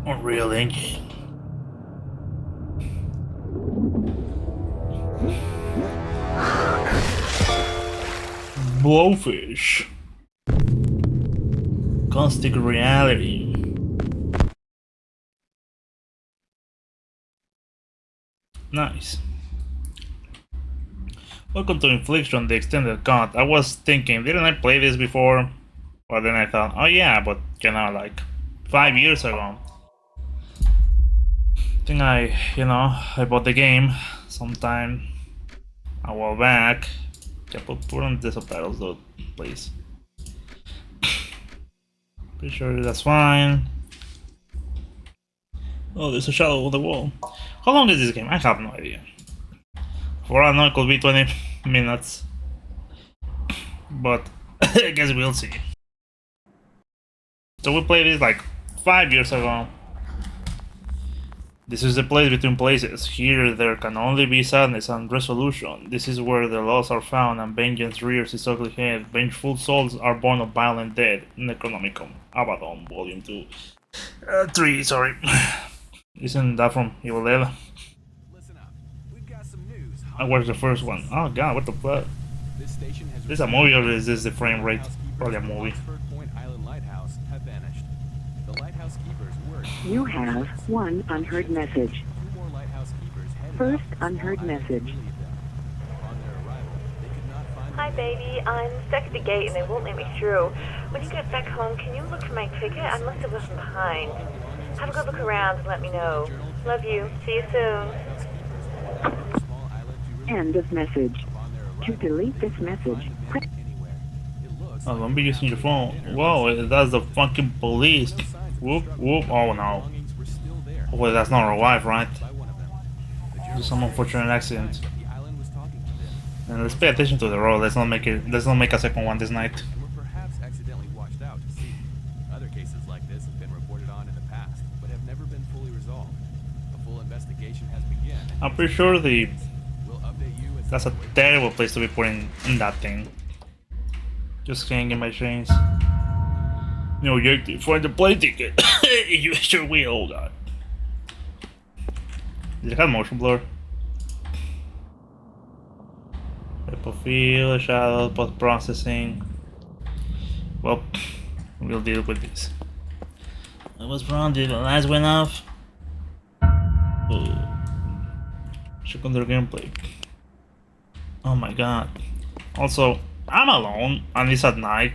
Unreal Engine. Blowfish. Caustic Reality. Nice. Welcome to Infliction, the extended cut. I was thinking, didn't I play this before? But then I thought, oh yeah, but like 5 years ago. I think I bought the game sometime a while back. Yeah, put on the subtitles though, please. Pretty sure that's fine. Oh, there's a shadow on the wall. How long is this game? I have no idea. For all I know, it could be 20 minutes. But I guess we'll see. So we played this like 5 years ago. This is the place between places. Here there can only be sadness and resolution. This is where the lost are found and vengeance rears its ugly head. Vengeful souls are born of violent dead. Necronomicon. Abaddon, Volume 2. 3, sorry. Isn't that from Evil Dead? Listen up. We've got some news. I watched the first one. Oh god, what the fuck? Is this a movie or is this the frame rate? Probably a movie. Point Island Lighthouse have vanished. The lighthouse keepers were. You have one unheard message. Two more lighthouse keepers headed First out unheard message. On their arrival, they could not find. Hi, baby. I'm stuck at the gate and they won't let me through. When you get back home, can you look for my ticket? I must have left it behind. Have a good look around and let me know. Love you. See you soon. End of message. To delete this message, press. Oh, don't be using your phone. Whoa, that's the fucking police. Whoop, whoop. Oh no. Hopefully that's not our wife, right? Just some unfortunate accident. And let's pay attention to the road. Let's not make a second one this night. Perhaps accidentally washed out to sea. Other cases like this have been reported on in the past, but have never been fully resolved. A full investigation has begun. I'm pretty sure We'll update you as that's a terrible place to be putting in that thing. Just hanging my chains. No objective, find the plane ticket. You sure will, oh god. Does it have motion blur? Depth of field, shadow, post processing. Well, we'll deal with this. I was wrong, did the lights went off? Check on their gameplay. Oh my god. Also, I'm alone and it's at night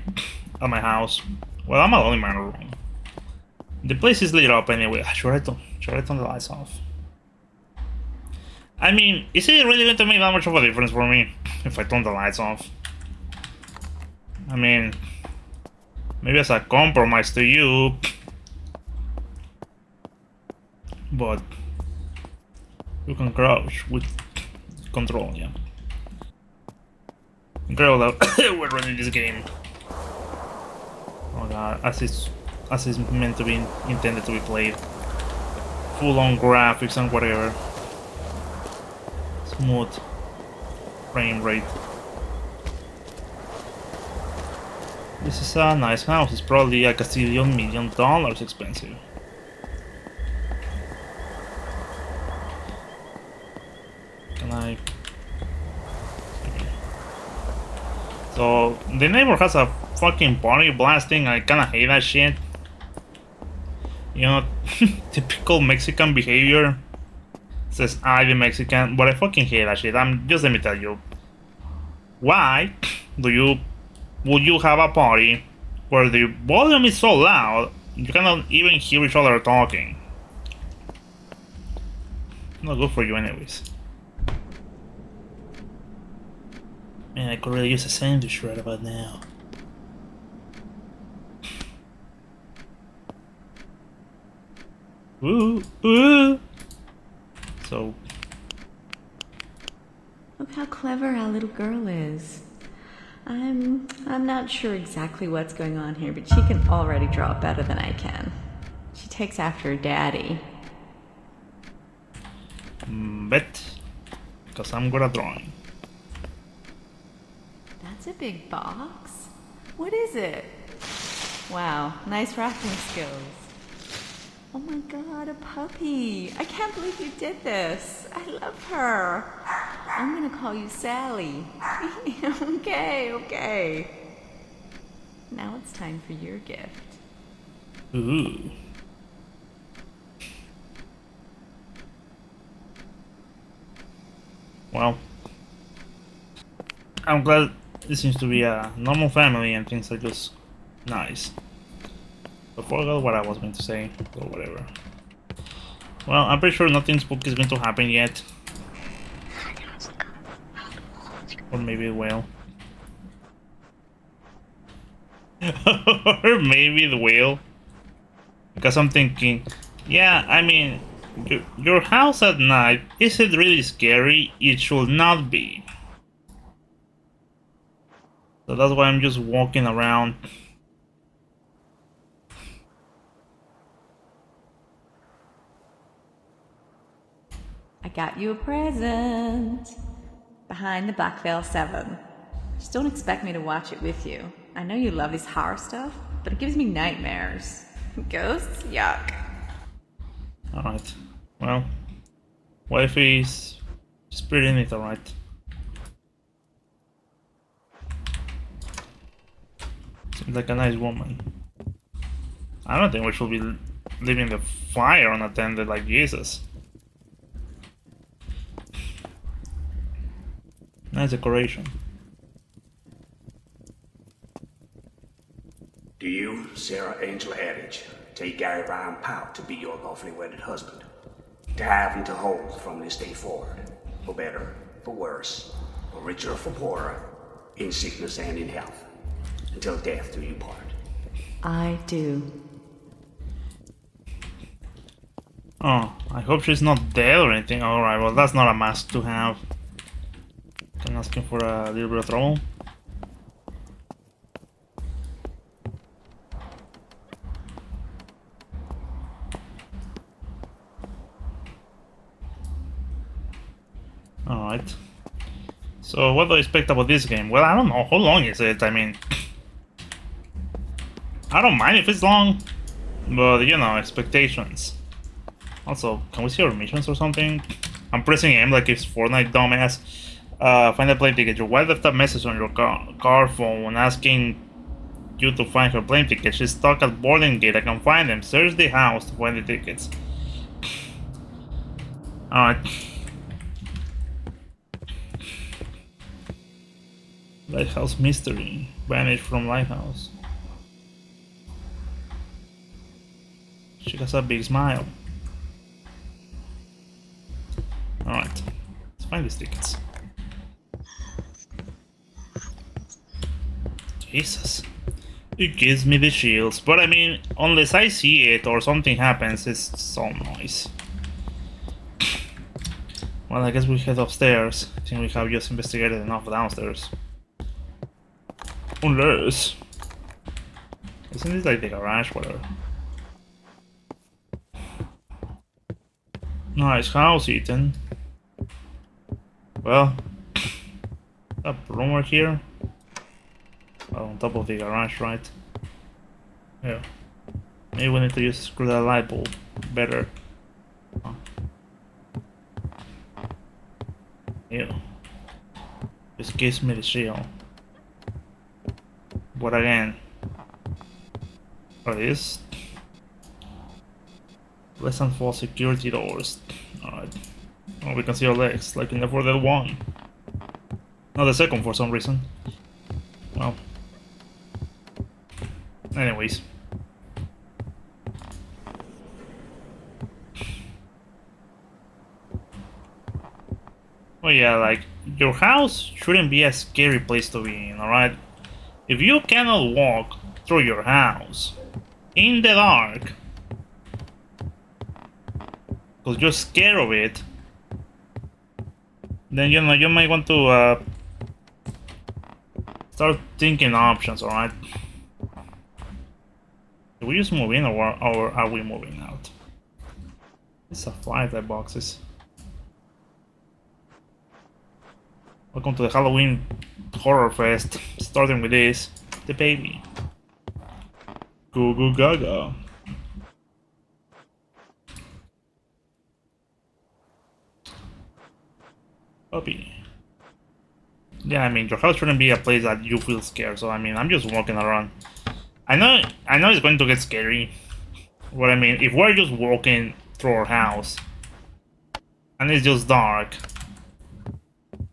at my house. Well, I'm alone in my room. The place is lit up anyway. Should I turn the lights off? I mean, is it really going to make that much of a difference for me if I turn the lights off? I mean, maybe as a compromise to you, but you can crouch with control, yeah. Incredible that we're running this game. Oh god, as it's meant to be intended to be played. Full on graphics and whatever. Smooth frame rate. This is a nice house. It's probably like $1 million expensive. Can I? So the neighbor has a fucking party blasting. I kinda hate that shit. You know, typical Mexican behavior. Says I the Mexican, but I fucking hate that shit. Just let me tell you. Why would you have a party where the volume is so loud you cannot even hear each other talking? Not good for you anyways. Man, I could really use a sandwich right about now. Ooh, ooh. So. Look how clever our little girl is. I'm not sure exactly what's going on here, but she can already draw better than I can. She takes after her daddy. Bet. Because I'm good at drawing. That's a big box. What is it? Wow, nice wrapping skills. Oh my god, a puppy. I can't believe you did this. I love her. I'm gonna call you Sally. Okay, okay. Now it's time for your gift. Ooh. Well, I'm glad this seems to be a normal family and things are just nice. I forgot what I was going to say, or whatever. Well, I'm pretty sure nothing spooky is going to happen yet. Or maybe it will. Or maybe it will. Because I'm thinking, yeah, I mean, your house at night, is it really scary? It should not be. So that's why I'm just walking around. I got you a present. Behind the Black Veil 7. Just don't expect me to watch it with you. I know you love this horror stuff, but it gives me nightmares. Ghosts? Yuck. Alright. Well, wifey's spirit in it, alright. Seems like a nice woman. I don't think we should be leaving the fire unattended like Jesus. Nice decoration. Do you, Sarah Angela Eddridge, take Gary Ryan Powell to be your lawfully wedded husband, to have and to hold from this day forward, for better, for worse, for richer, for poorer, in sickness and in health, until death do you part? I do. Oh, I hope she's not dead or anything. Alright, well that's not a mask to have. I'm asking for a little bit of trouble. Alright. So what do I expect about this game? Well, I don't know. How long is it? I mean, I don't mind if it's long, but you know, expectations. Also, can we see our missions or something? I'm pressing M like it's Fortnite, dumbass. Find a plane ticket. Your wife left a message on your car phone asking you to find her plane ticket. She's stuck at boarding gate. I can find them. Search the house to find the tickets. Alright. Lighthouse mystery. Vanished from lighthouse. She has a big smile. Alright. Let's find these tickets. Jesus. It gives me the chills. But I mean, unless I see it or something happens, it's so nice. Well, I guess we head upstairs. I think we have just investigated enough downstairs. Unless... Isn't this like the garage? Whatever. Nice house, Ethan. Well... A room here. On top of the garage, right? Yeah. Maybe we need to use screw that light bulb better. Oh. Ew. This gives me the shield. But again, what is? Less than 4 security doors. Alright. Oh, we can see our legs, like in the 4-1. Not the second for some reason. Well. Anyways. Oh yeah, like, your house shouldn't be a scary place to be in, alright? If you cannot walk through your house in the dark because you're scared of it, then you know you might want to start thinking options, alright? Do we just move in or are we moving out? It's a flashlight boxes. Welcome to the Halloween Horror Fest. Starting with this, the baby. Goo goo gaga. Puppy. Yeah, I mean, your house shouldn't be a place that you feel scared. So I mean, I'm just walking around. I know it's going to get scary. What I mean, if we're just walking through our house and it's just dark,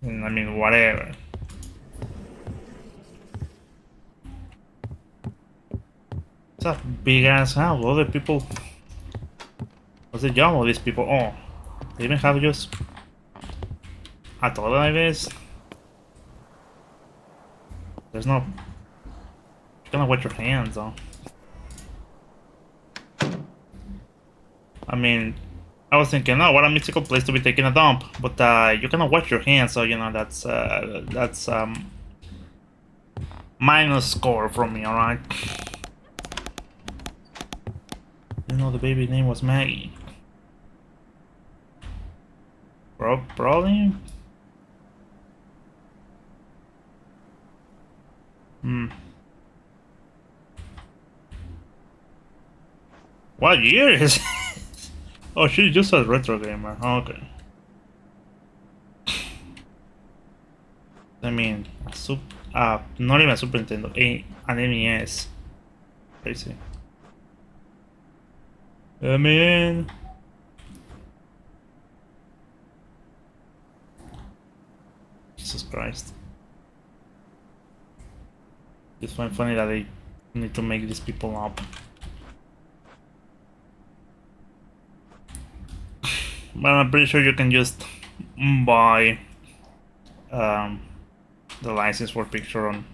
I mean, whatever. It's a big ass house. Other people. What's the job of these people? Oh, they even have just a toilet, I guess. There's no. You're gonna wash your hands though. I mean, I was thinking, oh, what a mystical place to be taking a dump. But you cannot wash your hands, so you know that's minus score from me. All right. You know the baby name was Maggie. Probably. What year is it? Oh, she's just a retro gamer. Oh, okay. I mean, not even a Super Nintendo, an NES. Crazy. I mean, Jesus Christ. It's funny that they need to make these people up. But I'm pretty sure you can just buy the license for picture on.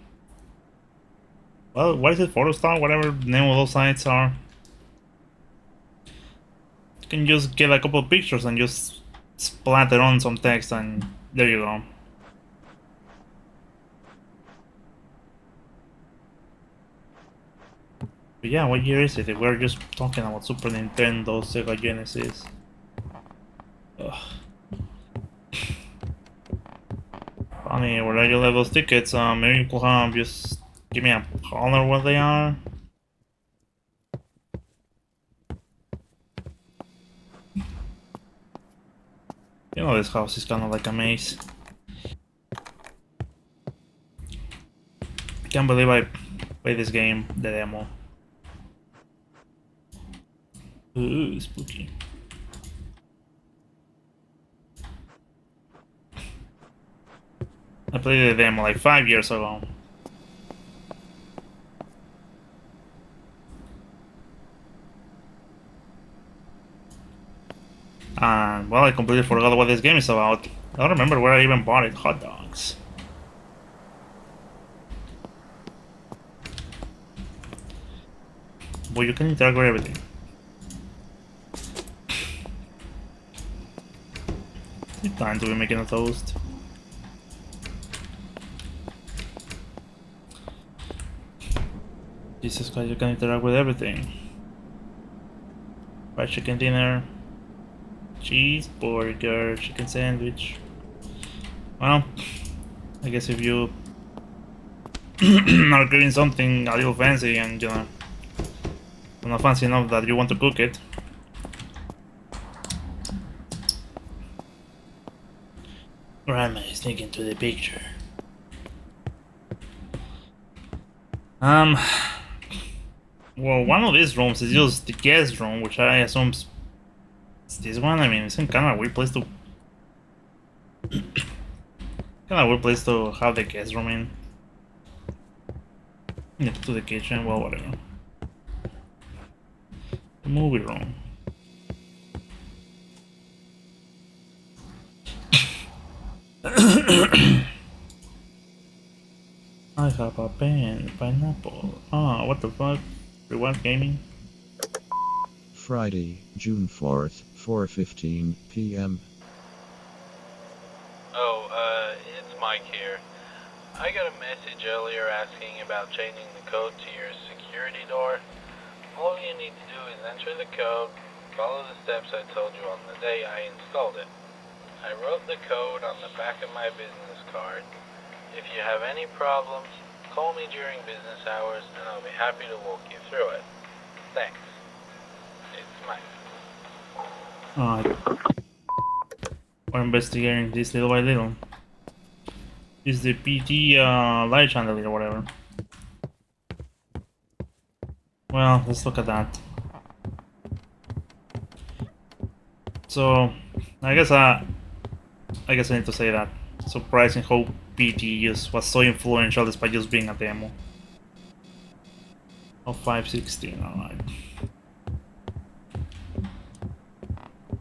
Well, what is it? Photostar? Whatever the name of those sites are. You can just get a couple of pictures and just splatter on some text, and there you go. But yeah, what year is it? If we're just talking about Super Nintendo, Sega Genesis. Ugh. Funny, where you have those tickets? Maybe you could have just give me a holler what they are. You know, this house is kind of like a maze. Can't believe I played this game, the demo. Ooh, spooky. I played the demo like 5 years ago. And well, I completely forgot what this game is about. I don't remember where I even bought it. Hot dogs. But you can interact with everything. It's time to be making a toast. Jesus Christ, you can interact with everything. Fried chicken dinner, cheeseburger, chicken sandwich. Well, I guess if you are craving something a little fancy and you know, not fancy enough that you want to cook it, Grandma is taken to the picture. Well, one of these rooms is just the guest room, which I assume is this one. I mean, it's kind of a weird place to have the guest room in. Next to the kitchen, well, whatever. The movie room. I have a pen, pineapple. Ah, what the fuck? Reward gaming? Friday, June 4th, 4:15 p.m. Oh, it's Mike here. I got a message earlier asking about changing the code to your security door. All you need to do is enter the code, follow the steps I told you on the day I installed it. I wrote the code on the back of my business card. If you have any problems, call me during business hours and I'll be happy to walk you through it. Thanks. It's Mike. We're investigating this little by little. Is the PT light chandelier or whatever. Well, let's look at that. So, I guess I need to say that. Surprising how PT was so influential despite just being a demo. Of 516, alright.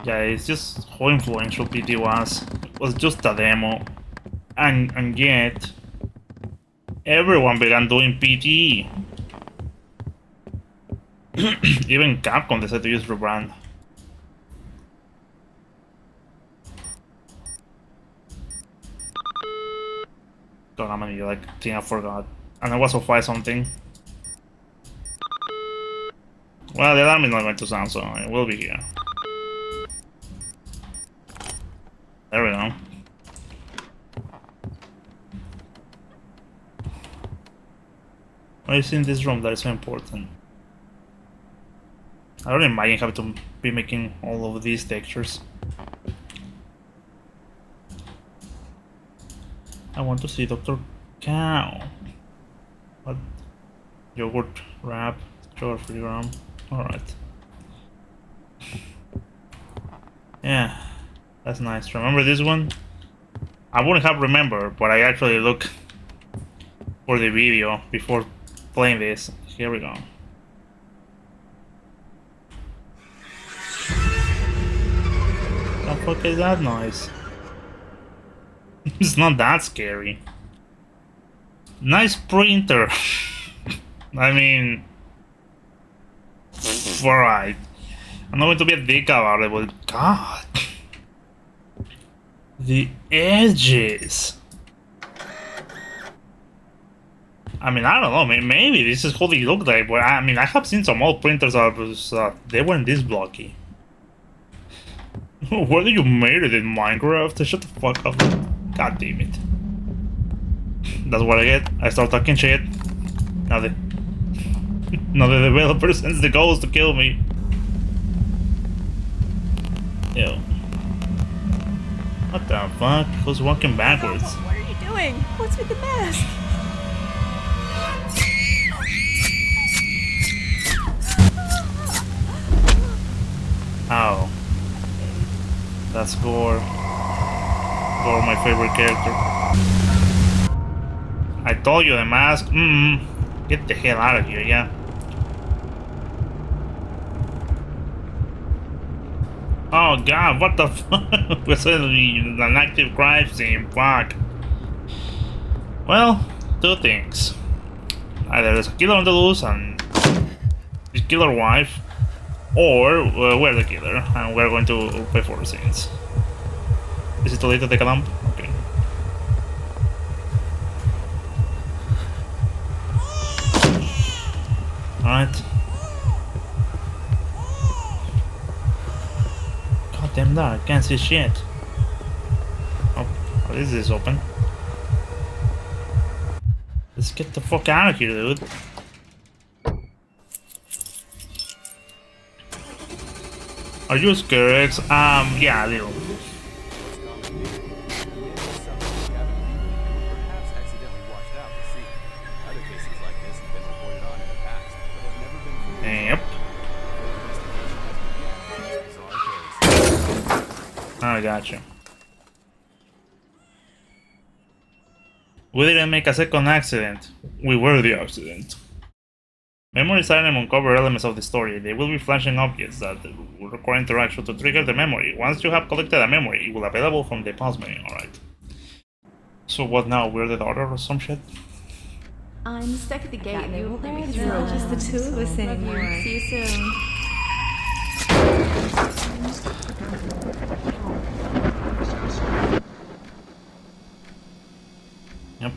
Yeah, it's just how influential PT was. It was just a demo. And yet, everyone began doing PT. Even Capcom decided to use rebrand. God, I'm gonna like think I forgot. And I was to find something. Well, the alarm is not going to sound, so it will be here. There we go. What is in this room that is so important? I don't imagine having to be making all of these textures. I want to see Dr. Cow. What? Yogurt wrap, sugar free gram. Alright. Yeah, that's nice. Remember this one? I wouldn't have remembered, but I actually looked for the video before playing this. Here we go. What the fuck is that noise? It's not that scary. Nice printer. I mean, alright. I'm not going to be a dick about it, but God, the edges. I mean, I don't know. Maybe this is how they look like, but I mean, I have seen some old printers that was they weren't this blocky. Where did you made it in Minecraft? Shut the fuck up. God damn it. That's what I get. I start talking shit. Now the developer sends the ghost to kill me. Ew. What the fuck? Who's walking backwards? What are you doing? What's with the mask? Ow. That's Gore. Gore, my favorite character. I told you the mask. Get the hell out of here, yeah. Oh god, what the fuck? We're suddenly an active crime scene, fuck. Well, two things. Either there's a killer on the loose and his killer wife, or we're the killer and we're going to pay for the scenes. Is it too late to take a dump? Okay. Alright. God damn that, I can't see shit. Oh, what is this open? Let's get the fuck out of here, dude. Are you scared? Yeah, a little. Yep. I gotcha. We didn't make a second accident. We were the accident. Memories item uncover elements of the story. They will be flashing objects that will require interaction to trigger the memory. Once you have collected a memory, it will be available from the pause menu. Alright. So what now? We're the daughter or some shit? I'm stuck at the gate and they won't let me through. It's not just the two of us anymore. See you soon. Yep.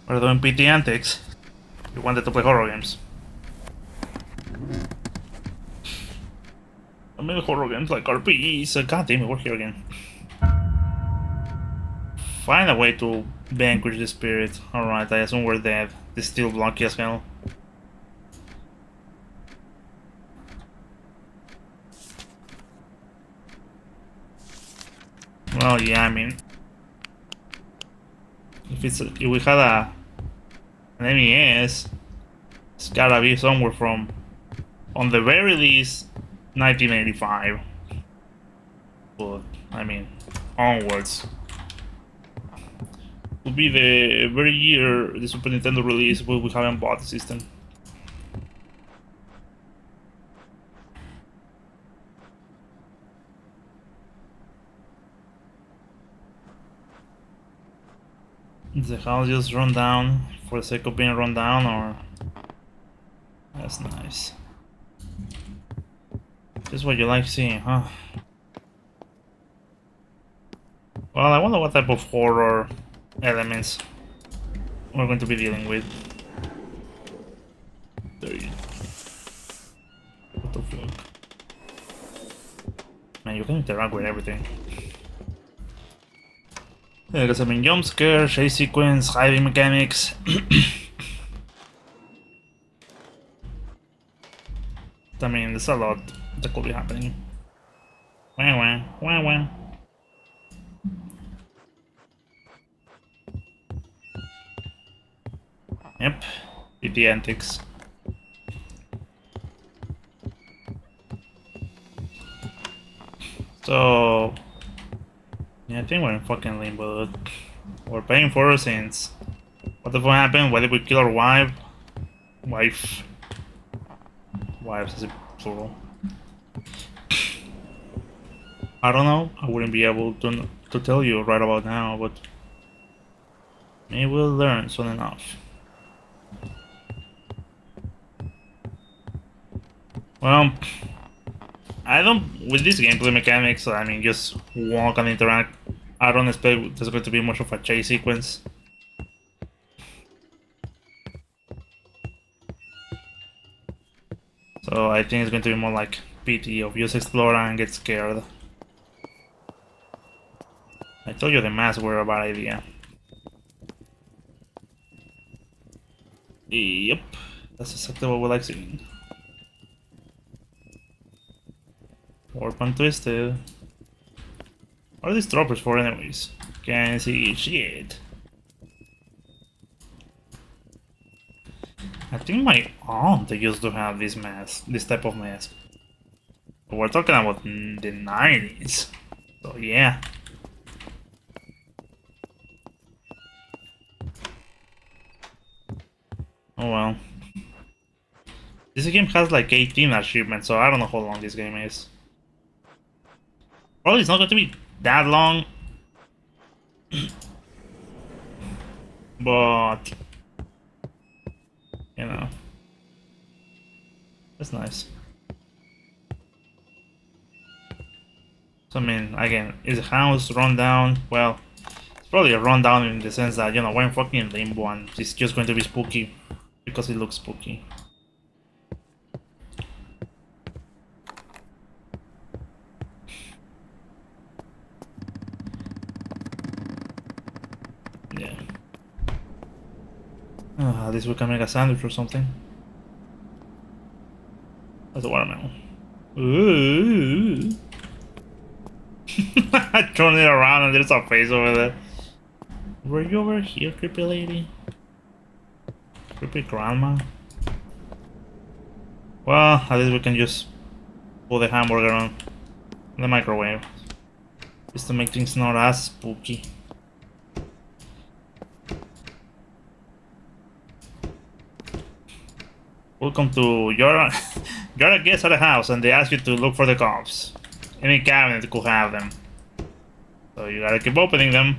We're doing PT antics. We wanted to play horror games. I mean horror games like RPs. God damn it, we're here again. Find a way to vanquish the spirit. Alright, I assume we're dead. It's still blocky as hell. Well, yeah, I mean, if we had an MES, it's gotta be somewhere from, on the very least, 1985. But I mean, onwards. Would be the very year the Super Nintendo release, but we haven't bought the system. Is the house just run down for the sake of being run down, or? That's nice. Just what you like seeing, huh? Well, I wonder what type of horror elements we're going to be dealing with. What the fuck? Man, you can interact with everything. Yeah, because I mean, jump scare, chase sequence, hiding mechanics. I mean, there's a lot that could be happening. Wah wah, wah wah. Yep, the antics. So, yeah, I think we're in fucking limbo. We're paying for our sins. What the fuck happened? Why did we kill our wife? Wives is a plural. I don't know. I wouldn't be able to tell you right about now, but maybe we'll learn soon enough. Well, I don't, with this gameplay mechanics, I mean, just walk and interact. I don't expect there's going to be much of a chase sequence. So I think it's going to be more like PT of just explore and get scared. I told you the masks were a bad idea. Yep, that's exactly what we like seeing. Warp and twisted. What are these troopers for anyways? Can't see shit. I think my aunt used to have this mask, this type of mask. But we're talking about the 90s. So yeah. Oh well. This game has like 18 achievements, so I don't know how long this game is. Probably it's not going to be that long. But you know, that's nice. So I mean, again, is the house run down? Well, it's probably a rundown in the sense that, you know, we're in fucking limbo and it's just going to be spooky because it looks spooky. Yeah. At least we can make a sandwich or something. That's a watermelon. Ooh. I turn it around and there's a face over there. Were you over here, creepy lady? Creepy grandma? Well, at least we can just put the hamburger on the microwave. Just to make things not as spooky. Welcome to you're a guest at a house and they ask you to look for the cops. Any cabinet could have them. So you gotta keep opening them.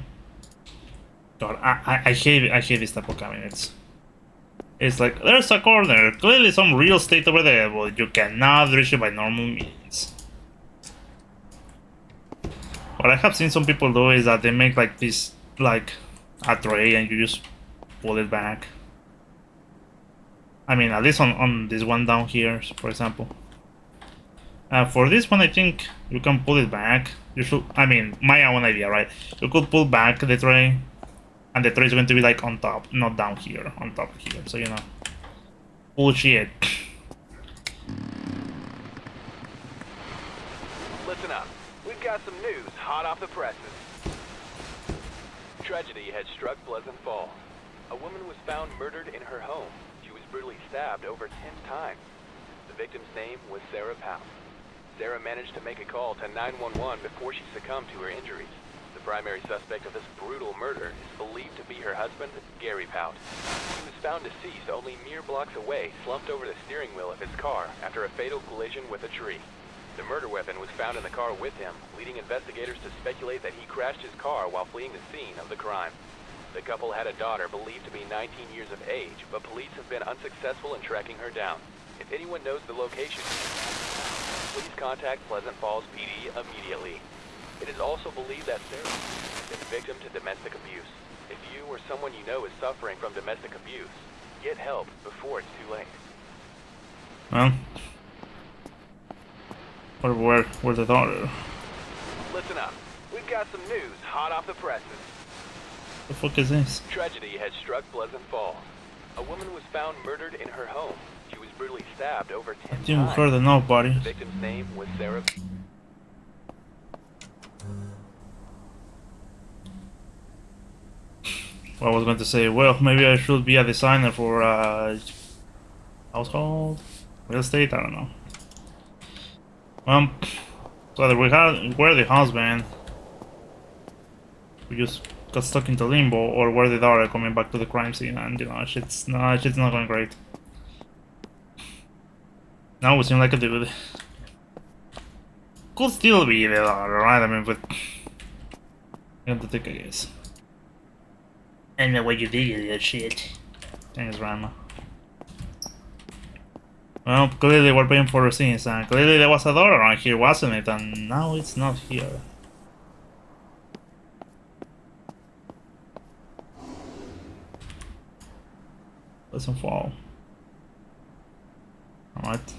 God, I hate this type of cabinets. It's like, there's a corner, clearly some real estate over there, but you cannot reach it by normal means. What I have seen some people do is that they make like this, like a tray and you just pull it back. I mean, at least on this one down here, for example. For this one, I think you can pull it back. You should, I mean, my own idea, right? You could pull back the tray, and the tray is going to be like on top, not down here, on top here. So, you know, bullshit. Listen up. We've got some news hot off the presses. Tragedy had struck Pleasant Falls. A woman was found murdered in her home. She was brutally stabbed over 10 times. The victim's name was Sarah Powell. Sarah managed to make a call to 911 before she succumbed to her injuries. The primary suspect of this brutal murder is believed to be her husband, Gary Pout. He was found deceased only mere blocks away, slumped over the steering wheel of his car after a fatal collision with a tree. The murder weapon was found in the car with him, leading investigators to speculate that he crashed his car while fleeing the scene of the crime. The couple had a daughter believed to be 19 years of age, but police have been unsuccessful in tracking her down. If anyone knows the location, please contact Pleasant Falls PD immediately. It is also believed that Sarah has been victim to domestic abuse. If you or someone you know is suffering from domestic abuse, get help before it's too late. Well, where's the daughter? Listen up. We've got some news hot off the presses. The fuck is this? Tragedy had struck Pleasant Falls. A woman was found murdered in her home. She was brutally stabbed over 10 times. Didn't heard enough, buddy. The victim's name was Sarah. Well, I was going to say, well, maybe I should be a designer for household, real estate. I don't know. So either we're the husband, we just got stuck into limbo, or we're the daughter coming back to the crime scene, and you know, shit's not going great. Now we seem like a dude. Could still be the daughter, right? I mean, but I have to take a guess. I know what you did, that shit. Thanks, Rama. Well, clearly we're paying for the scenes, and clearly there was a door around here, wasn't it? And now it's not here. Doesn't fall. Alright.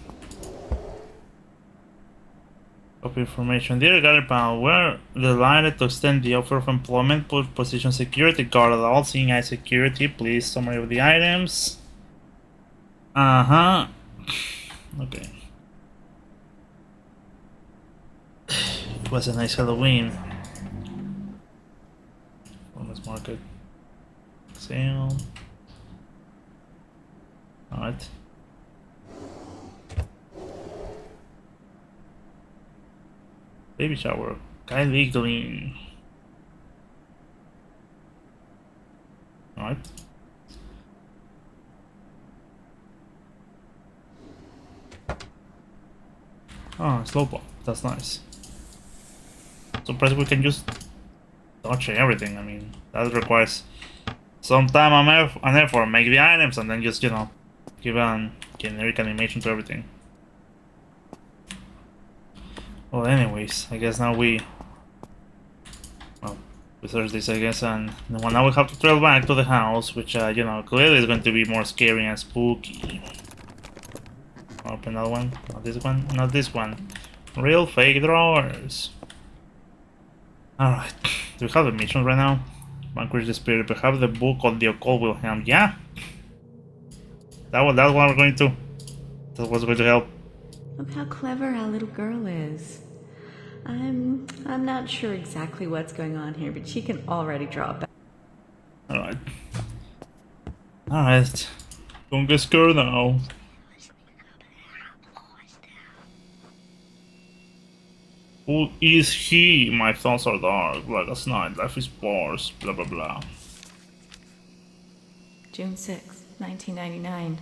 Copy information. Dear Gary Powell, we're delighted to extend the offer of employment for position security guard at all seeing eye security. Please summary of the items. Okay. It was a nice Halloween. Farmers market. Sale. Alright. Baby shower. Kylie Green. Alright. Oh, slow pop. That's nice. Surprised we can just touch everything. I mean, that requires some time and effort. Make the items and then just, you know, give a generic animation to everything. Well, anyways, I guess now we search this, I guess, and now we have to travel back to the house, which, you know, clearly is going to be more scary and spooky. Open that one, not this one, not this one. Real fake drawers. Alright, do we have the missions right now? Vanquish the spirit, we have the book of the occult will help. Yeah! That's what we're going to. That's what's going to help. Look how clever our little girl is. I'm not sure exactly what's going on here, but she can already draw back. Alright. Alright. Don't get scared now. Who is he? My thoughts are dark, like a night, life is sparse, blah blah blah. June 6, 1999.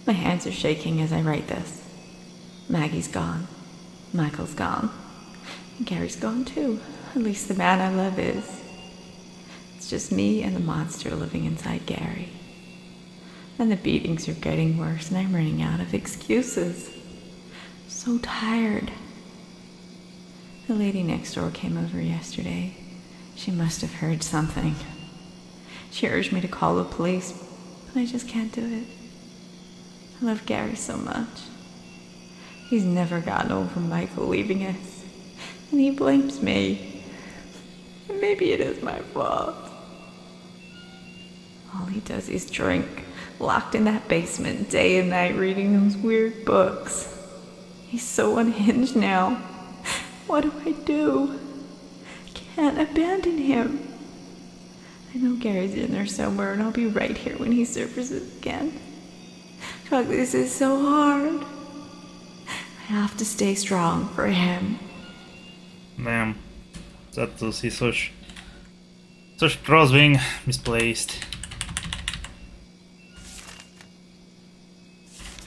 My hands are shaking as I write this. Maggie's gone. Michael's gone. And Gary's gone too. At least the man I love is. It's just me and the monster living inside Gary. And the beatings are getting worse and I'm running out of excuses. So tired. The lady next door came over yesterday. She must have heard something. She urged me to call the police, but I just can't do it. I love Gary so much. He's never gotten over Michael leaving us, and he blames me. And maybe it is my fault. All he does is drink, locked in that basement day and night reading those weird books. He's so unhinged now. What do I do? Can't abandon him. I know Gary's in there somewhere, and I'll be right here when he surfaces again. Fuck, this is so hard. I have to stay strong for him. Damn. That to see such trust being misplaced.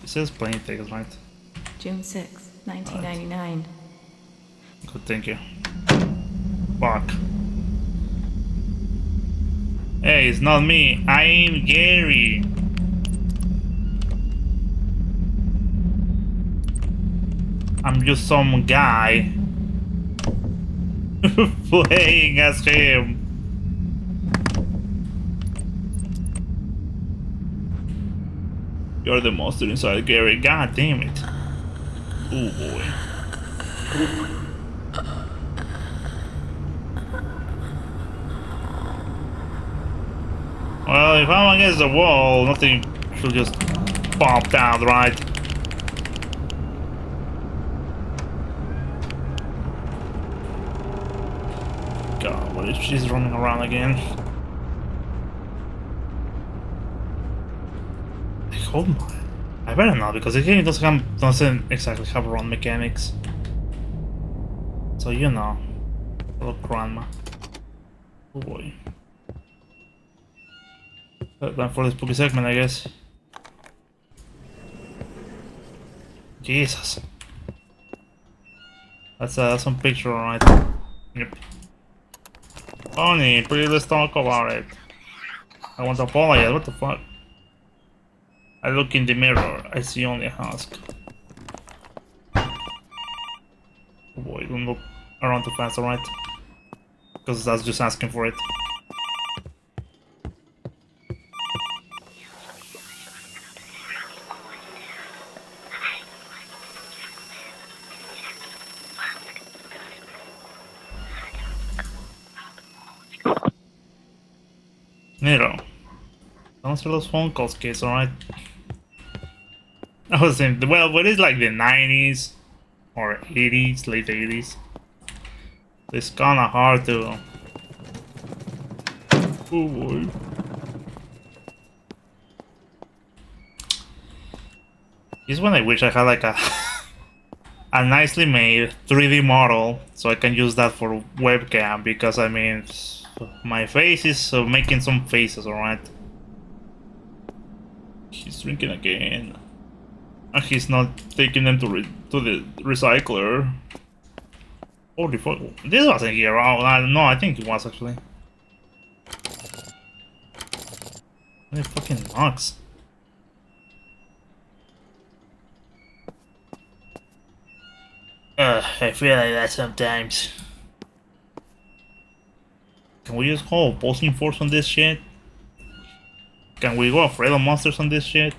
It says plane tickets, right? June 6th, 1999. Good, thank you. Fuck. Hey, it's not me. I'm Gary. I'm just some guy playing as him. You're the monster inside, Gary. God damn it. Oh boy. Well, if I'm against the wall, nothing should just pop down, right? God, what if she's running around again? Like, oh my. I better not, because the game doesn't exactly have run mechanics. So, you know. Hello, grandma. Oh boy. Time for the spooky segment, I guess. Jesus. That's some picture, right? Yep. Honey, please let's talk about it. I want to apologize. What the fuck? I look in the mirror. I see only a husk. Oh boy, don't look around too fast, alright? Because that's just asking for it. Nero. Don't answer those phone calls, kids, alright? I was saying, well, what is like the 90s or 80s, late 80s? It's kinda hard to. Oh boy. This one I wish I had like a nicely made 3D model so I can use that for webcam, because I mean my face is making some faces, alright? He's drinking again. And he's not taking them to the recycler. Holy fuck. This wasn't here. Oh, no, I think it was actually. It fucking knocks. I feel like that sometimes. Can we just go opposing force on this shit? Can we go afraid of monsters on this shit?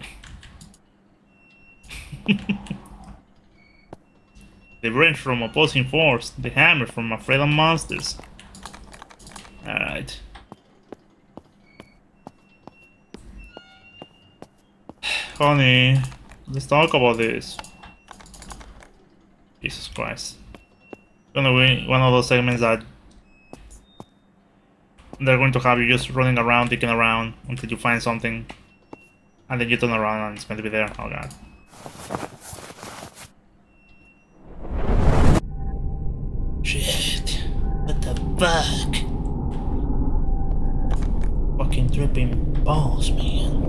The wrench from opposing force, the hammer from afraid of monsters. Alright. Honey, let's talk about this. Jesus Christ. Gonna be one of those segments that they're going to have you just running around, digging around until you find something. And then you turn around and it's going to be there. Oh god. Shit. What the fuck? Fucking dripping balls, man.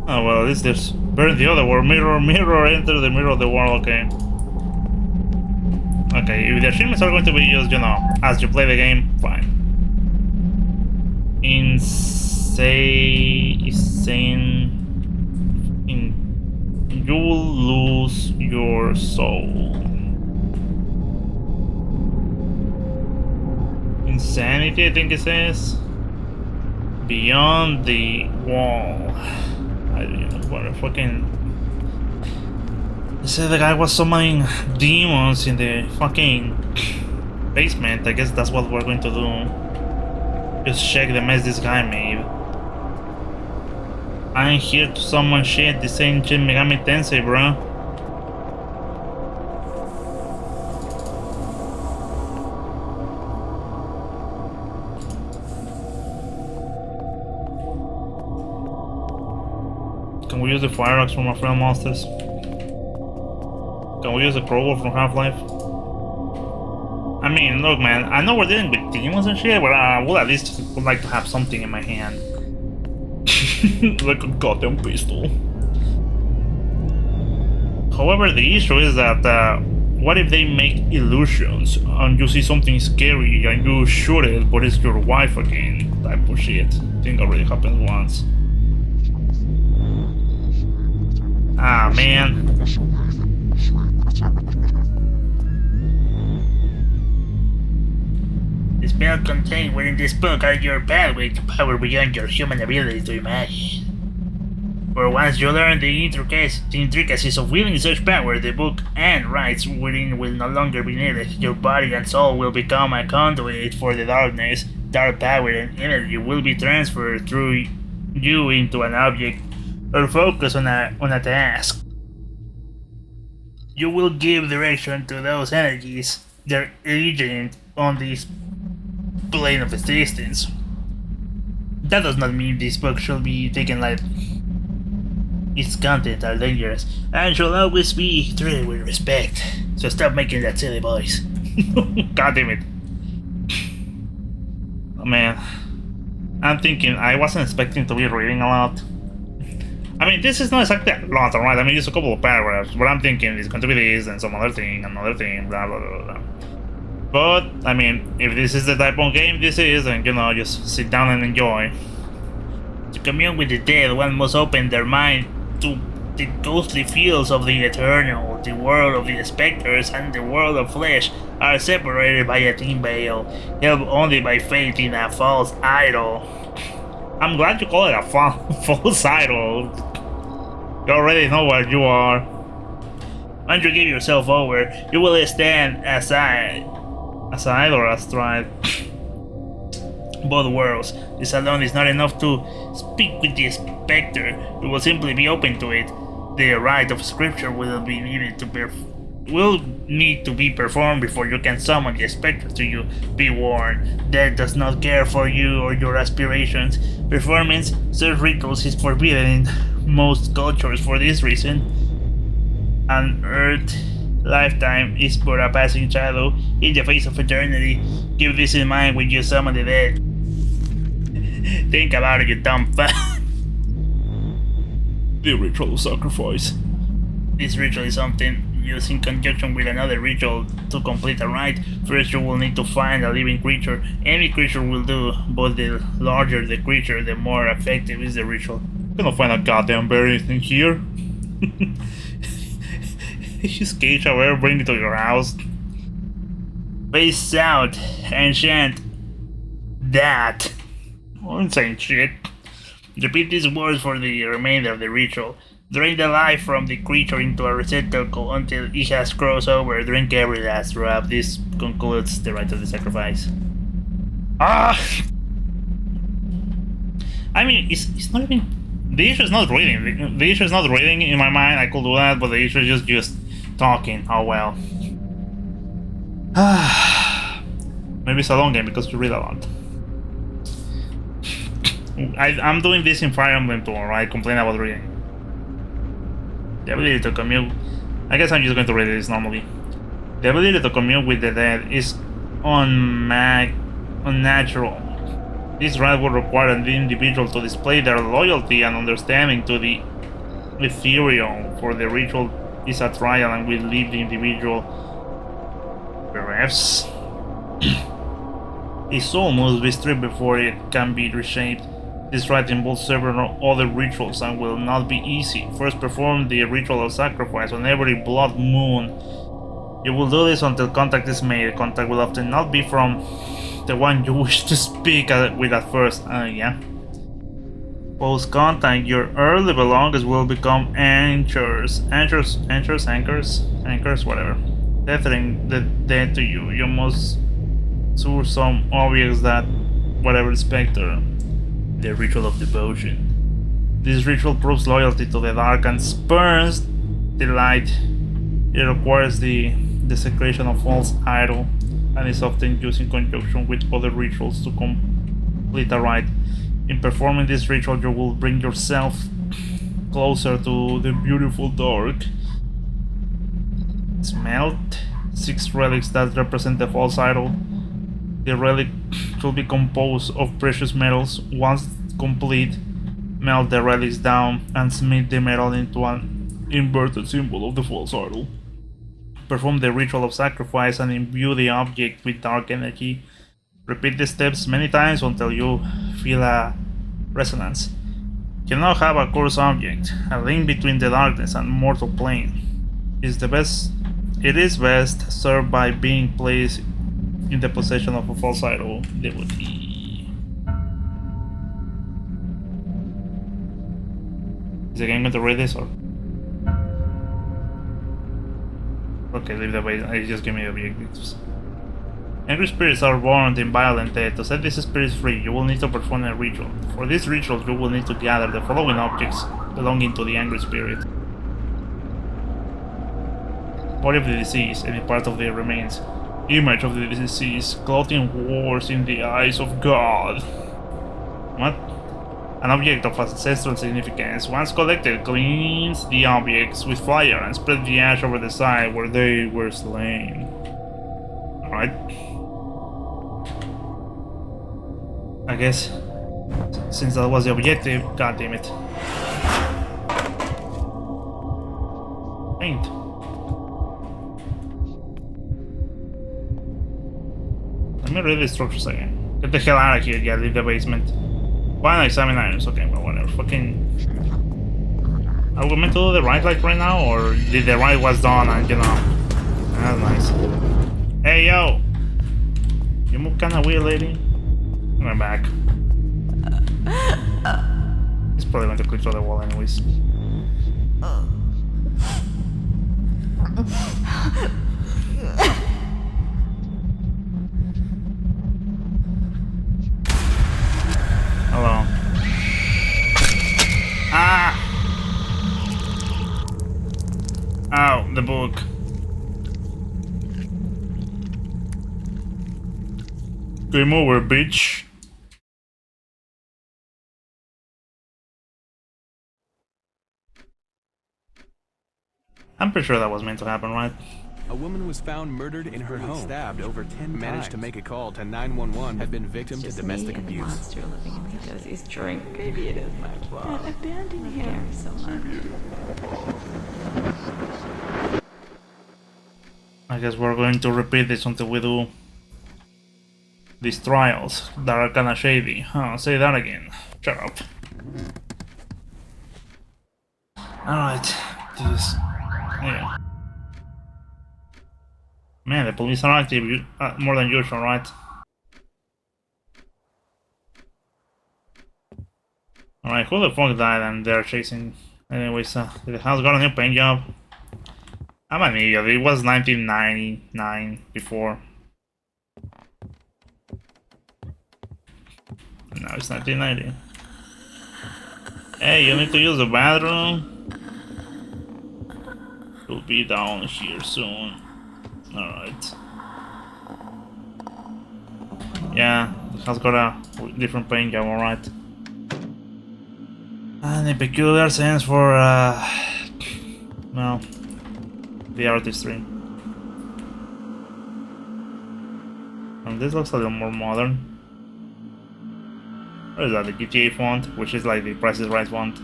Oh well, at least there's burn the other world. Mirror, mirror, enter the mirror of the world, okay. Okay, if the achievements are going to be just, you know, as you play the game, fine. You'll lose your soul. Insanity, I think it says. Beyond the wall. I don't know what a fucking. They said the guy was summoning demons in the fucking basement. I guess that's what we're going to do. Just check the mess this guy made. I ain't here to summon shit. This ain't Shin Megami Tensei, bro. Can we use the fire axe from our friend monsters? Can we use the crowbar from Half-Life? I mean, look, man, I know we're dealing with demons and shit, but I would at least would like to have something in my hand. Like a goddamn pistol. However, the issue is that, what if they make illusions and you see something scary and you shoot it, but it's your wife again? Type of shit. I think already happened once. Ah, man. The spell contained within this book are your pathway to power beyond your human ability to imagine. For once you learn the intricacies of wielding such power, the book and rites within will no longer be needed. Your body and soul will become a conduit for the darkness. Dark power and energy will be transferred through you into an object or focus on a task. You will give direction to those energies, their agent on this plane of existence. That does not mean this book should be taken like its content are dangerous and should always be treated with respect. So stop making that silly voice. God damn it. Oh, man. I'm thinking, I wasn't expecting to be reading a lot. I mean, this is not exactly a lot, right? I mean, just a couple of paragraphs, but I'm thinking it's going to be this and some other thing, another thing, blah blah blah blah. But, I mean, if this is the type of game this is, then, you know, just sit down and enjoy. To commune with the dead, one must open their mind to the ghostly fields of the eternal. The world of the specters and the world of flesh are separated by a thin veil, held only by faith in a false idol. I'm glad you call it a false idol. You already know what you are. Once you give yourself over, you will stand aside or astride both worlds. This alone is not enough to speak with the specter. You will simply be open to it. The rite of scripture will need to be performed before you can summon the specter to you. Be warned, death does not care for you or your aspirations. Performance such rituals is forbidden in most cultures for this reason. An earth lifetime is but a passing shadow in the face of eternity. Keep this in mind when you summon the dead. Think about it, you dumb fuck. The ritual of sacrifice. This ritual is something used in conjunction with another ritual to complete a rite. First, you will need to find a living creature. Any creature will do, but the larger the creature, the more effective is the ritual. I'm gonna find a goddamn berry in here. Just cage away, bring it to your house. Face south and chant that. I'm saying shit. Repeat these words for the remainder of the ritual. Drain the life from the creature into a receptacle until it has crossed over. Drink every last drop. This concludes the rite of the sacrifice. Ah! I mean, it's not even... The issue is not reading. The issue is not reading in my mind. I could do that, but the issue is just talking. Oh well. Maybe it's a long game because you read a lot. I'm doing this in Fire Emblem too, right? Complain about reading. The ability to commune... I guess I'm just going to read this normally. The ability to commune with the dead is unnatural. This right would require the individual to display their loyalty and understanding to the ethereal, for the ritual is a trial and will leave the individual bereft. His soul must be stripped before it can be reshaped. This rite involves several other rituals and will not be easy. First, perform the ritual of sacrifice on every blood moon. You will do this until contact is made. Contact will often not be from the one you wish to speak with at first. Yeah. Post contact, your early belongings will become anchors, whatever. Tethering the dead to you. You must source some objects that whatever specter. The ritual of devotion. This ritual proves loyalty to the dark and spurns the light. It requires the desecration of false idol and is often used in conjunction with other rituals to complete a rite. In performing this ritual, you will bring yourself closer to the beautiful dark. Smelt 6 relics that represent the false idol. The relic should be composed of precious metals. Once complete, melt the relics down and smith the metal into an inverted symbol of the false idol. Perform the ritual of sacrifice and imbue the object with dark energy. Repeat the steps many times until you feel a resonance. You now have a cursed object, a link between the darkness and mortal plane. It is best served by being placed in the possession of a false idol devotee. Is the game going to read this or? Okay, leave the base. I just give me the objectives. Angry spirits are born in violent death. To set these spirits free, you will need to perform a ritual. For this ritual, you will need to gather the following objects belonging to the angry spirit: body of the deceased, any part of the remains, image of the deceased, clothing wars in the eyes of God. What? An object of ancestral significance. Once collected, cleanse the objects with fire and spread the ash over the side where they were slain. Alright. I guess, since that was the objective, god damn it. Paint. Let me read the instructions again. Get the hell out of here, yeah, leave the basement. Why not examine items? Okay, but whatever, fucking... Are we meant to do the right like right now, or did the right was done and, you know... That's nice. Hey, yo! You move kinda weird, lady. I'm back. He's probably going to click through the wall anyways. Hello. Ah! Ow, the book. Game over, bitch. I'm pretty sure that was meant to happen, right? A woman was found murdered in her home. Stabbed over 10 times. Managed to make a call to 911. Had been victim to domestic abuse. Monster living in me does his drink. Maybe it is my fault. That abandoned him so much. I guess we're going to repeat this until we do these trials that are kinda shady. Huh, say that again. Shut up. Alright, this. Yeah. Man, the police are active more than usual, right? Alright, who the fuck died and they're chasing... Anyways, the house got a new paint job. I'm an idiot, it was 1999 before. Now it's 1990. Hey, you need to use the bathroom? We'll be down here soon. Alright. Yeah, it has got a different paint job, alright. And a peculiar sense for, well, the artistry. And this looks a little more modern. What is that, the GTA font, which is like the Price is Right font?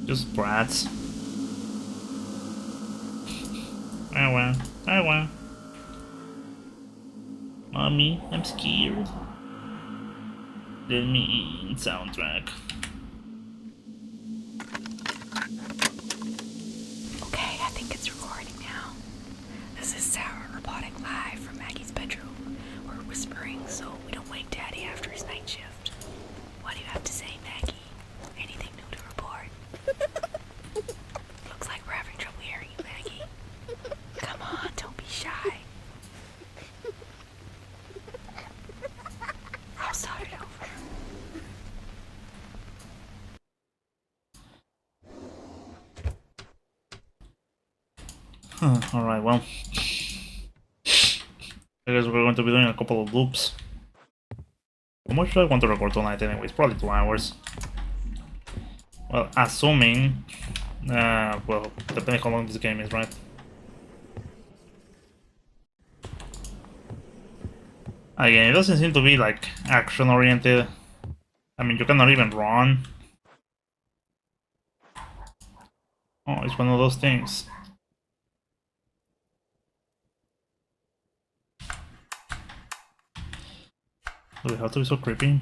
Just brats. Oh well, oh well. Mommy, I'm scared. Let me in soundtrack. Okay, I think it's recording now. This is Sarah reporting live from Maggie's bedroom. We're whispering so we don't wake Daddy after his night shift. What do you have to say, Maggie? Anything new to report? Looks like we're having trouble hearing you, Maggie. Come on, don't be shy. I'll start it over. Alright, well. I guess we're going to be doing a couple of loops. How much do I want to record tonight anyways? Probably 2 hours. Well, assuming... well, depending how long this game is, right? Again, it doesn't seem to be, like, action-oriented. I mean, you cannot even run. Oh, it's one of those things. Do we have to be so creepy?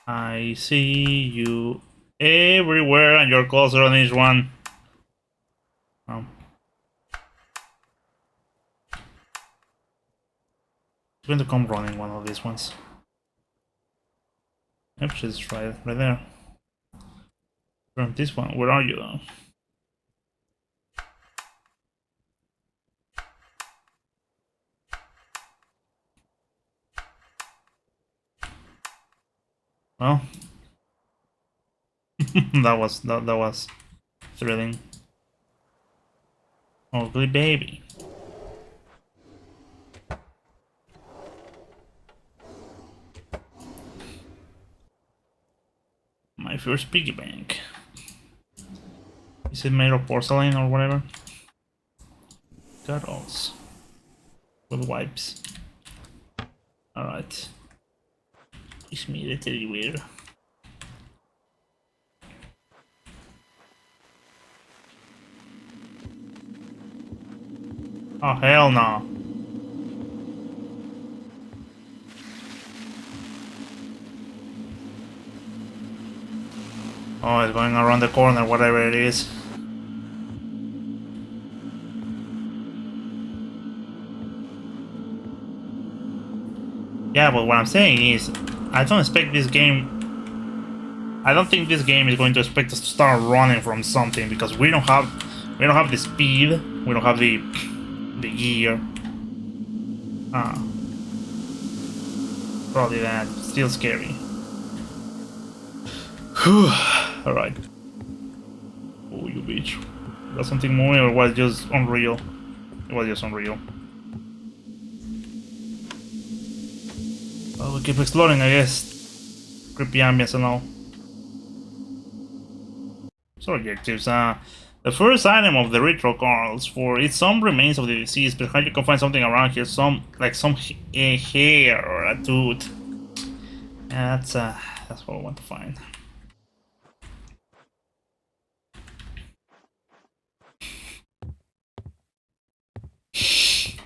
I see you everywhere and you're closer on each one. It's going to come running one of these ones. Yep, she's right there. From this one, where are you? Well, that was thrilling. Ugly baby. My first piggy bank. Is it made of porcelain or whatever? Cuddles. With wipes. Alright. It's me the teddy bear. Oh hell no. Oh, it's going around the corner, whatever it is. Yeah, but what I'm saying is, I don't expect this game. I don't think this game is going to expect us to start running from something because we don't have the speed, we don't have the gear. Probably that. Still scary. Alright. Oh, you bitch. Got something moving or was it just unreal? It was just unreal. Well, we keep exploring, I guess. Creepy ambience and all. So objectives, the first item of the ritual calls for it's some remains of the deceased, but how you can find something around here, some hair or a tooth. Yeah, that's what I want to find.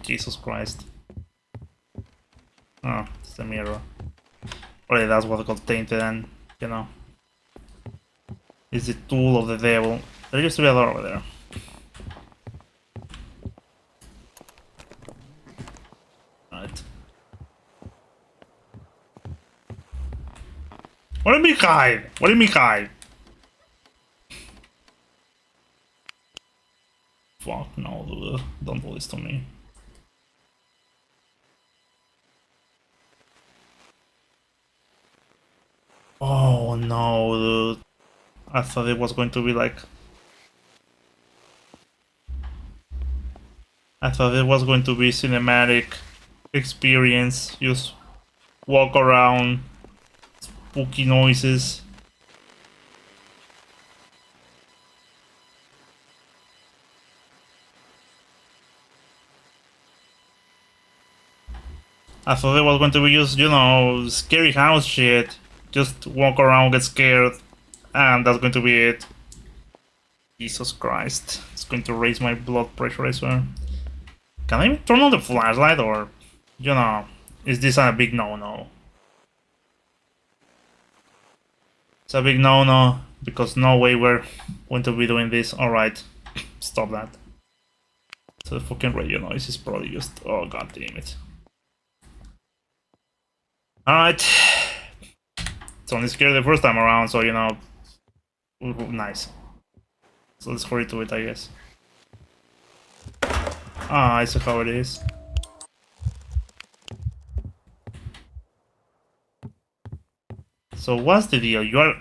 Jesus Christ. Oh, it's the mirror. Probably that's what got tainted and, you know. It's the tool of the devil. There used to be a door over there. Right. What do you mean hide? What do you mean hide? Fuck no, dude. Don't do this to me. Oh no, dude. I thought it was going to be like... I thought it was going to be cinematic experience. Just walk around, spooky noises. I thought it was going to be just, you know, scary house shit. Just walk around, get scared, and that's going to be it. Jesus Christ. It's going to raise my blood pressure, I swear. Can I even turn on the flashlight, or, you know, is this a big no-no? It's a big no-no, because no way we're going to be doing this. Alright, stop that. So the fucking radio noise is probably just... oh god damn it. Alright. It's only scary the first time around, so you know... nice. So let's hurry to it, I guess. Ah, I see how it is. So what's the deal? You are...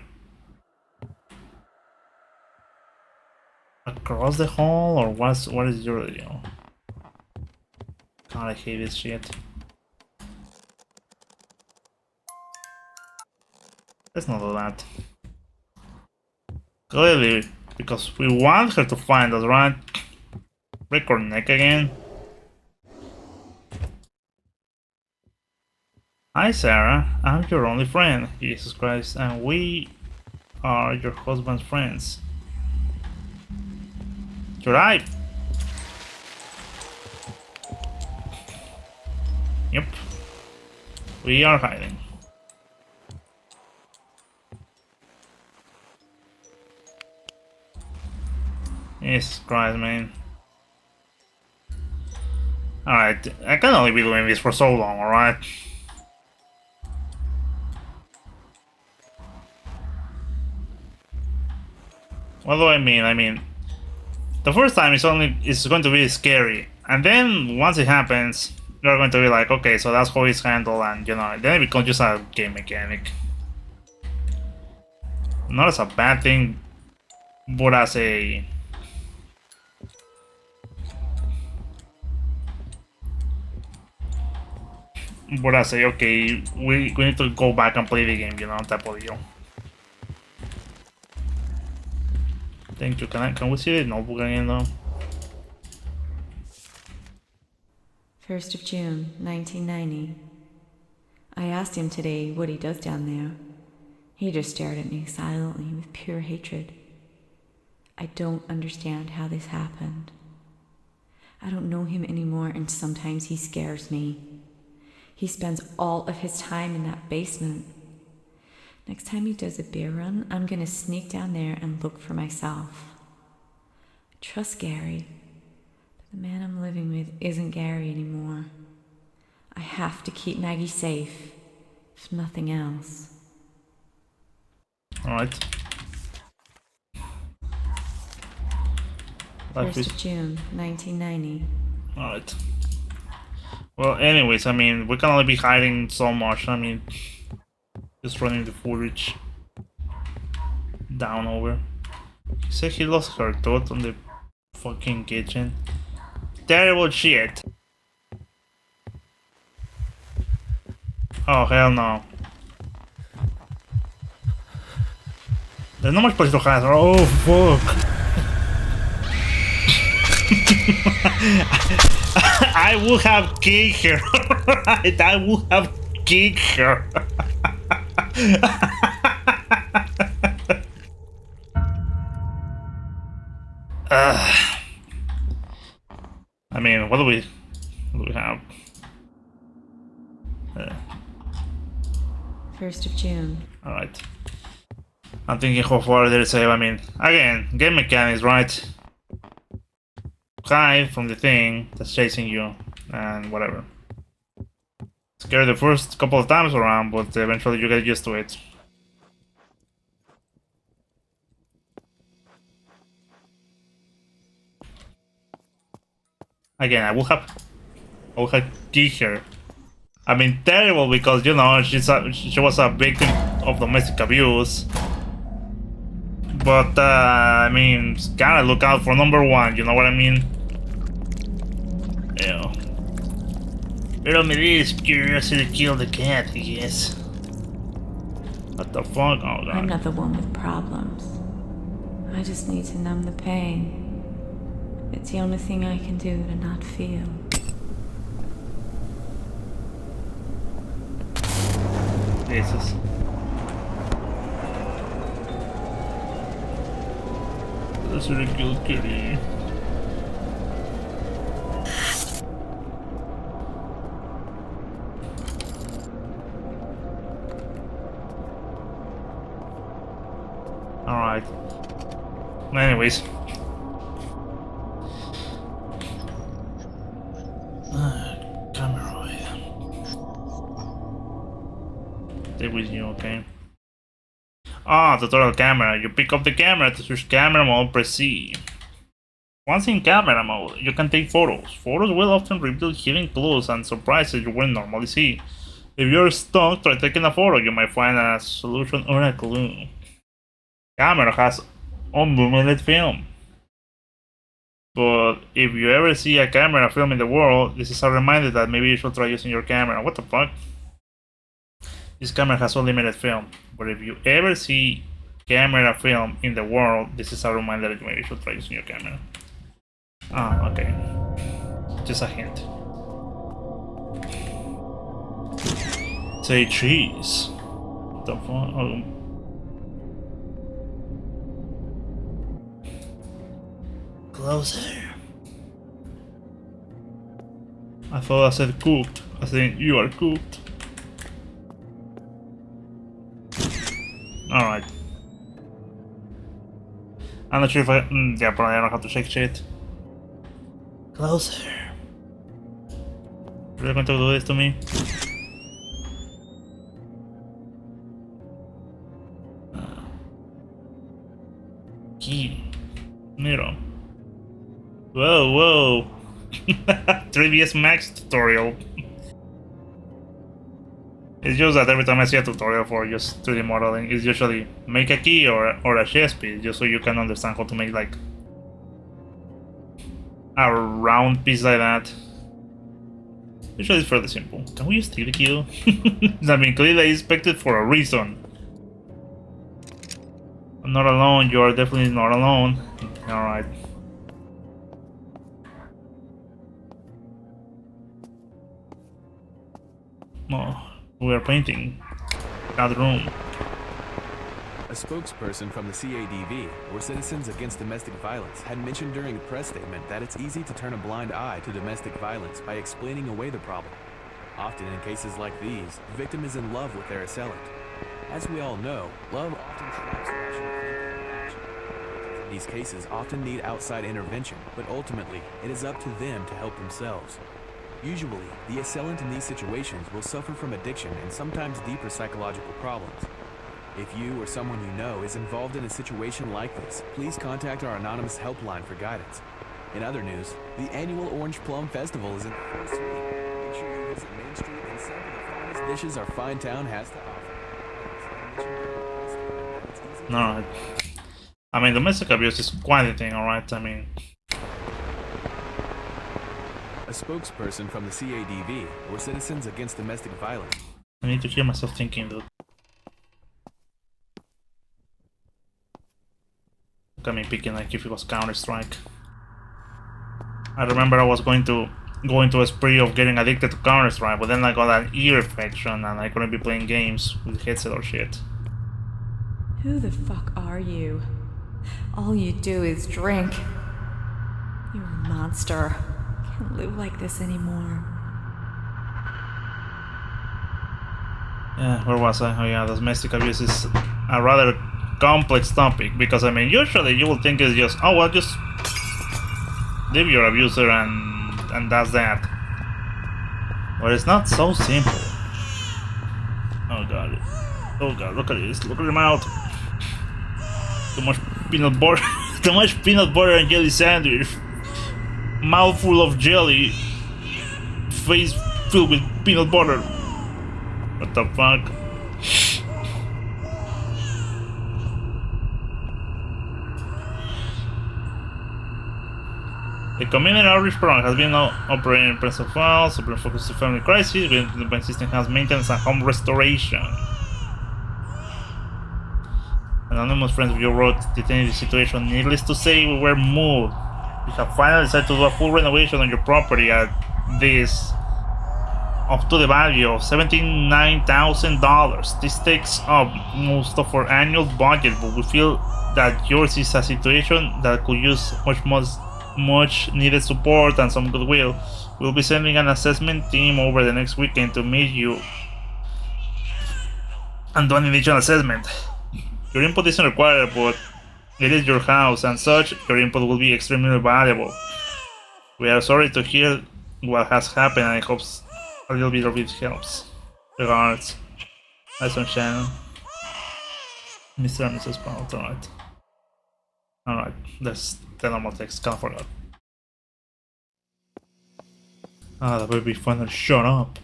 across the hall, or what is your deal? God, I hate this shit. Let's not do that. Clearly, because we want her to find us, right? Break her neck again. Hi Sarah, I'm your only friend, Jesus Christ, and we are your husband's friends. You're right. Yep. We are hiding. Jesus Christ, man. Alright, I can only be doing this for so long, alright? What do I mean? I mean, the first time it's going to be scary, and then once it happens, you're going to be like, okay, so that's how it's handled, and you know, then it becomes just a game mechanic. Not as a bad thing, but as a okay, we need to go back and play the game, you know, type of deal. Thank you. Can we see the notebook again though? 1st of June, 1990. I asked him today what he does down there. He just stared at me silently with pure hatred. I don't understand how this happened. I don't know him anymore, and sometimes he scares me. He spends all of his time in that basement. Next time he does a beer run, I'm gonna sneak down there and look for myself. I trust Gary, but the man I'm living with isn't Gary anymore. I have to keep Maggie safe, if nothing else. Alright. 1st of June, 1990. Alright. Well, anyways, I mean, we can only be hiding so much. I mean, just running the footage down over. He said he lost her tooth on the fucking kitchen. Terrible shit. Oh, hell no. There's not much place to hide. Oh, fuck. I would have kicked her. Right? I would have kicked her. I mean, what do we have? 1st of June. Alright. I'm thinking how far there is save. I mean, again, game mechanics, right? Hide from the thing that's chasing you and whatever. Scare the first couple of times around, but eventually you get used to it. Again, I would have kicked her. I mean, terrible because you know she was a victim of domestic abuse. But I mean, gotta look out for number one. You know what I mean? Yeah. Pero me this curiosity killed the cat, I guess. What the fuck? Oh god. I'm not the one with problems. I just need to numb the pain. It's the only thing I can do to not feel. Jesus. That's really good, kitty. Alright. Anyways. Camera. Stay with you, okay? Ah, tutorial camera. You pick up the camera to switch camera mode, press C. Once in camera mode, you can take photos. Photos will often reveal hidden clues and surprises you wouldn't normally see. If you're stuck, try taking a photo. You might find a solution or a clue. Camera has unlimited film. But if you ever see a camera film in the world, this is a reminder that maybe you should try using your camera. What the fuck? This camera has unlimited film, but if you ever see camera film in the world, this is a reminder that maybe you should try using your camera. Ah, okay. Just a hint. Say cheese. What the fuck? Oh. Closer. I thought I said cooked. I think you are cooked. Alright. I'm not sure if I... yeah, probably I don't have to shake shit. Closer. Are you going to do this to me? Key. Mirror. Whoa, whoa. 3ds Max tutorial. It's just that every time I see a tutorial for just 3D modeling, it's usually make a key or a chess piece, just so you can understand how to make like a round piece like that. Usually it's fairly simple. Can we steal the key? I mean, clearly I expected for a reason. I'm not alone, you are definitely not alone. Alright. Oh, we are painting that room. A spokesperson from the CADV, or Citizens Against Domestic Violence, had mentioned during a press statement that it's easy to turn a blind eye to domestic violence by explaining away the problem. Often in cases like these, the victim is in love with their assailant. As we all know, love often traps rational thinking and action. These cases often need outside intervention, but ultimately, it is up to them to help themselves. Usually, the assailant in these situations will suffer from addiction and sometimes deeper psychological problems. If you or someone you know is involved in a situation like this, please contact our anonymous helpline for guidance. In other news, the annual Orange Plum Festival is in full swing. Make sure you visit Main Street and sample the finest dishes our fine town has to offer. Alright. I mean, domestic abuse is quite a thing, alright? I mean... A spokesperson from the CADV, or Citizens Against Domestic Violence. I need to hear myself thinking, dude. Look at me picking like if it was Counter-Strike. I remember I was going to go into a spree of getting addicted to Counter-Strike, but then I got an ear infection and I couldn't be playing games with headset or shit. Who the fuck are you? All you do is drink. You're a monster. Can't live like this anymore. Yeah, where was I? Oh yeah, domestic abuse is a rather complex topic because I mean usually you will think it's just, oh well, just leave your abuser and that's that. But it's not so simple. Oh god. Oh god, look at this. Look at your mouth. Too much peanut butter. Too much peanut butter and jelly sandwich. Mouthful of jelly. Face filled with peanut butter. What the fuck? The community outreach program has been operating in Prince of Wales, open focus to family crisis, the bank system has maintenance and home restoration. Anonymous friends of your road detained the situation. Needless to say, we were moved. We have finally decided to do a full renovation on your property at this up to the value of $79,000. This takes up most of our annual budget, but we feel that yours is a situation that could use much needed support and some goodwill. We'll be sending an assessment team over the next weekend to meet you and do an initial assessment. Your input isn't required, but it is your house, and such, your input will be extremely valuable. We are sorry to hear what has happened, and I hope a little bit of it helps. Regards, Tyson Shannon. Mr. and Mrs. Pound, alright. Alright, there's the normal text, kinda forgot. Ah, that would be fun to shut up.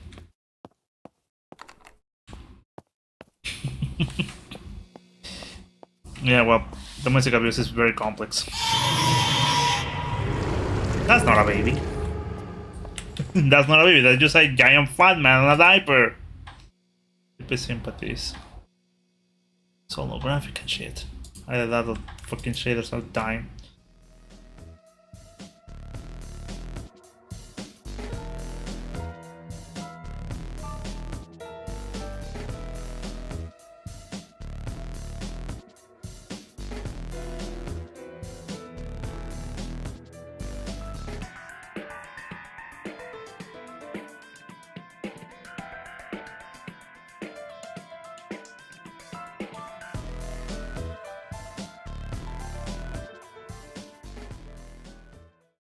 Yeah, well, domestic abuse is very complex. That's not a baby. That's not a baby, that's just a giant fat man in a diaper. stupid sympathies. It's holographic and shit. Either that or fucking shaders are dying.